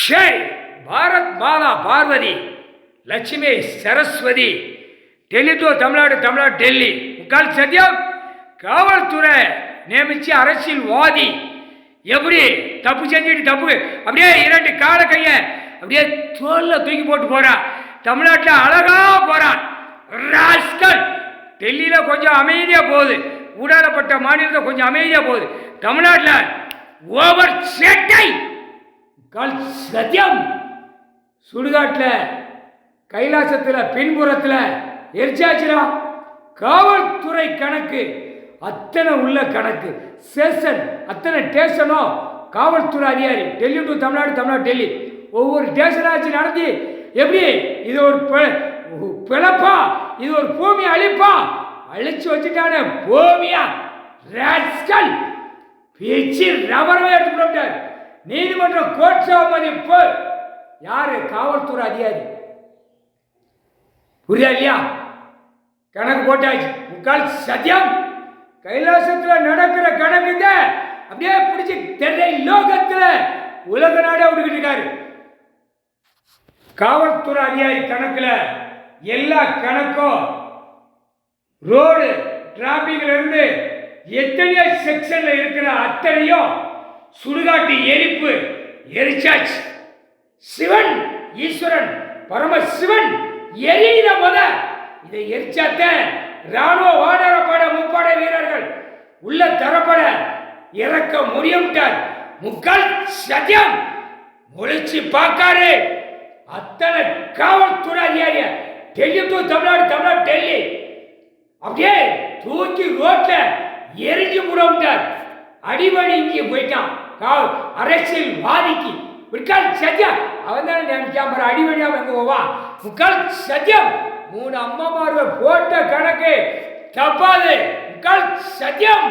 ஷேய் பாரத் மாதா Parvati Lakshmi Saraswati Delhi to Tamil Nadu, Tamil Nadu Delhi. முக்கால் சத்தியம் காவல்துறை நியமிச்சு அரசியல்வாதி எப்படி தப்பு செஞ்சுட்டு தப்பு அப்படியே இரண்டு கால கைய அப்படியே தோல்ல தூக்கி போட்டு போறான். தமிழ்நாட்டில் அழகா போறான் ராஸ்கல். டெல்லியில கொஞ்சம் அமைதியா போகுது, ஊடாடப்பட்ட மாநிலத்தில் கொஞ்சம் அமைதியா போகுது. தமிழ்நாட்டில் ஓவர் சேட்டை கால் சத்தியம். சுடுகாட்டில் கைலாசத்தில் பின்புறத்தில் எரிச்சாச்சுரா. காவல்துறை கணக்கு அத்தனை உள்ள கணக்கு சேஷன் அத்தனை ஸ்டேஷனோ காவல்துறை அதிகாரி டெல்லி டு தமிழ்நாடு, தமிழ்நாடு டெல்லி ஒவ்வொரு ஸ்டேஷனாச்சு நடத்தி எப்படி இது ஒரு பிழப்பா, இது ஒரு பூமி அழிப்பா, அழிச்சு வச்சுட்டானே பூமியா ராஸ்கல். பேச்சு ரபரவே எடுத்து விட்டார். நீதிமன்றம் கோட்சா மதிப்பு யாரு? காவல்துறை அதிகாரி. புரியா இல்லையா? கணக்கு போட்டாச்சு. முக்கால் சத்தியம். கைலாசத்தில் நடக்கிற கணக்கு அப்படியே பிடிச்சி தென்னை லோகத்தில் உலக நாடே விட்டுக்கிட்டு இருக்காரு. காவல்துறை அதிகாரி கணக்குல எல்லா கணக்கும் ரோடு டிராபிக்ல இருந்து எத்தனையோ செக்ஷன்ல இருக்கிற அத்தனையும் சுடுகாட்டு எரிப்பு எரிச்சாச்சு. சிவன் ஈஸ்வரன் பரமசிவன் எரியில முத இதை எரிச்சாத்த ராணுவ வானரப்பட முப்படை வீரர்கள் உள்ள தரப்பட இறக்க முடியும்ட்டார். முக்கால் சத்தியம் முழிச்சு பார்க்காரு. அத்தனை காவல்துறை அதிகாரிய டெல்லி டு தமிழ்நாடு, தமிழ்நாடு டெல்லி அப்படியே தூக்கி ரோட்ல எரிஞ்சு முடவிட்டார். அடிபடி இங்கே போயிட்டான் அரசியல் வாதிக்கு. முக்கால் சத்தியம் அவன் தானே நினைக்காம அடிபடியாம எங்க போவா? முக்கால் சத்தியம் 3 அம்மாமார்கள் போட்ட கணக்கு தப்பாது. முக்கால் சத்தியம்.